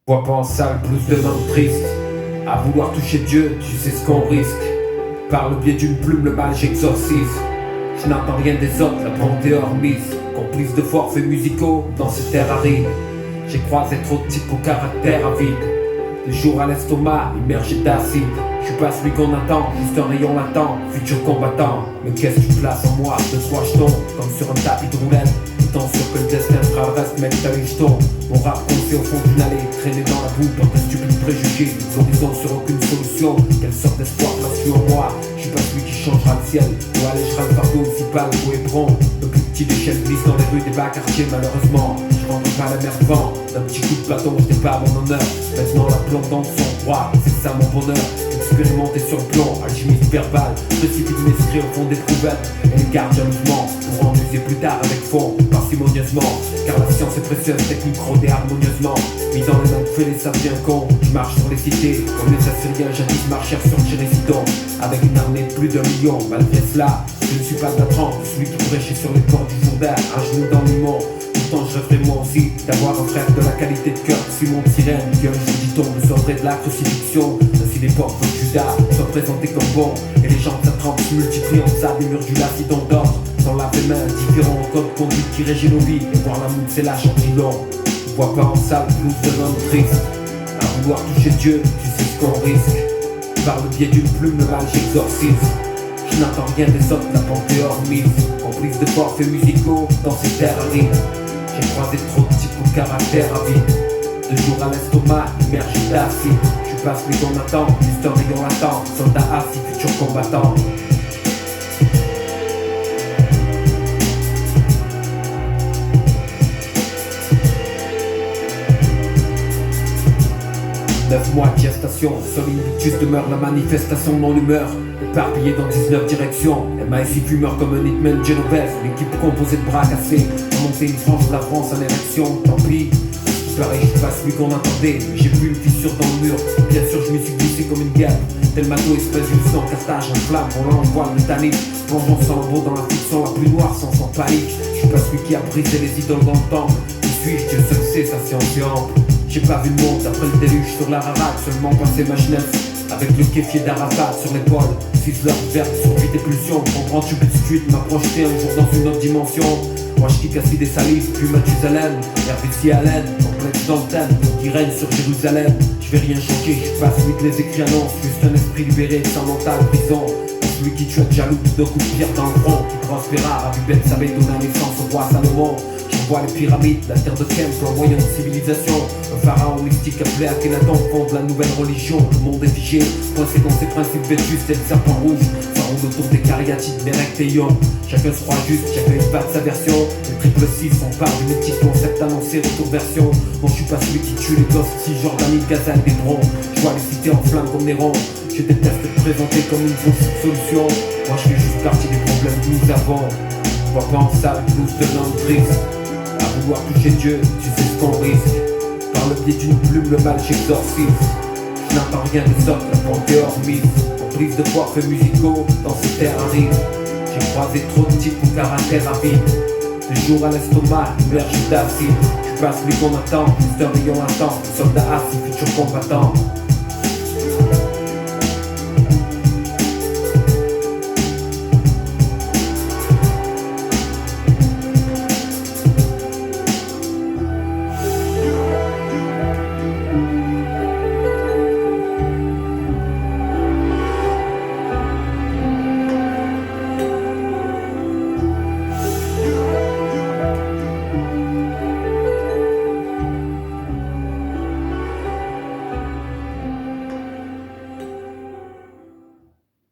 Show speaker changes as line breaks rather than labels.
Vois pas en salle, plus de mains tristes. À vouloir toucher Dieu, tu sais ce qu'on risque. Par le biais d'une plume, le mal j'exorcise. Je n'attends rien des autres, la bonté hors mise. Complice de forfaits musicaux dans cette terre aride. J'ai croisé trop de types au caractère avide. Le jour à l'estomac, immergé d'acide. Je suis pas celui qu'on attend, juste un rayon latent, futur combattant. Mais qu'est-ce que tu places en moi? De toi je tombe, comme sur un tapis de roulette. Étant sûr que le destin fera le reste, mec t'as eu je tombe. Mon rap coincé au fond d'une allée, traîné dans la boue par de stupides préjugés. Les horizons sur aucune solution, quelle sorte d'espoir place-tu en moi? Je suis pas celui qui changera le ciel, ou allégera le fardeau municipal ou épron. Le plus petit d'échelle glisse dans les rues des bas quartiers malheureusement. Je rentre pas la mer vent, d'un petit coup de bâton je n'ai pas mon honneur. Maintenant la plante dans son droit, c'est ça mon bonheur. Expérimenté sur le plan, alchimiste verbal. Précipite mes secrets au fond des trouvettes et les garde jalousement pour en user plus tard avec fond, parcimonieusement. Car la science est précieuse, technique rodée harmonieusement. Mis dans les mains de fêlés, ça devient con. Je marche sur les cités, comme les Assyriens jadis marchèrent sur Chérésidon. Avec une armée de plus d'1 million, malgré cela, je ne suis pas de la trempe, celui qui prêchait sur les ports du Jourdain, un genou dans le monde. Pourtant je rêverais moi aussi d'avoir un frère de la qualité de cœur Simon de Sirène, qui un jour dit tombe sauverait de la crucifixion. Ainsi les portes de Judas sont présentés comme bons, et les gens de sa trempe se multiplient en ça des murs du lacidon d'or. Sans la main, différents codes de conduite qui régit nos vies, et voir l'amour c'est lâche en trilon. Je vois pas en salle, plus de homme triste. À vouloir toucher Dieu, tu sais ce qu'on risque. Par le biais d'une plume, le mal j'exorcise. Je n'attends rien des autres, la pensée hors mise. Complice de forfaits musicaux dans ces terres arides. J'ai croisé trop de types au caractère avide. De jour à l'estomac, immergé d'acide. Je suis pas celui qu'on attend, juste un rayon latent. Soldat assis, futur combattant. 9 mois de gestation, seul Invictus demeure la manifestation de mon humeur. Éparpillé dans 19 directions, MIC fumeur comme un hitman Genovese. L'équipe composée de bras cassés, remonter une frange de la France en érection, tant pis. Pareil, je suis pas celui qu'on attendait, mais j'ai vu une fissure dans le mur. Bien sûr, je me suis glissé comme une guêpe. Tel mato espèce du sang, cartage en flamme, volant en voile métallique. Plongeant sans beau dans la fiction la plus noire, sans panique. Je suis pas celui qui a brisé les idoles dans le temple. Qui suis-je? Dieu seul sait, sa science est ample. J'ai pas vu le monde après le déluge sur la raraque, seulement passer ma jeunesse. Avec le kéfier d'Arafat sur l'épaule, 6 heures vertes sur 8 épulsions. Prendre en tube de suite, m'a projeté un jour dans une autre dimension. Moi je kick assis des salives, puis Mathusalem, RBC Allen, complexe dans le thème, qui règne sur Jérusalem. Je vais rien changer, je suis pas celui que les écrits annoncent, juste un esprit libéré sans mental prison. Celui qui tue un jaloux de coups de pierre dans le front, qui prospéra, Rabbi Ben savait donner naissance au roi Salomon. J'envoie les pyramides, la terre de Kemp, un moyen de civilisation. Un pharaon mystique appelé Akhenaton fonde la nouvelle religion. Le monde est figé, coincé dans ses principes vétustes et le serpent rouge. Ça roule autour des cariatides, des rectéions. Chacun se croit juste, chacun il bat de sa version. Les triple 6 sont part du mythique concept annoncé, retour version. Bon, je suis pas celui qui tue les gosses, si Jordanie, Gazelle, des drons. Je vois les cités en flammes comme Néron. Je déteste te présenter comme une fausse solution. Moi je fais juste partie des problèmes que nous avons. Je vois pas en salle, plus de langue triste. À vouloir toucher Dieu, tu sais ce qu'on risque. Par le biais d'une plume, le mal j'exorcise. Je n'attends rien des autres, la pensée hors mise. Complice de forfaits musicaux dans ces terres arides. J'ai croisé trop de types au caractère avide. De jour à l'estomac, immergé d'acide. Je suis pas celui qu'on attend, juste un rayon latent. Soldat assis, futur combattant.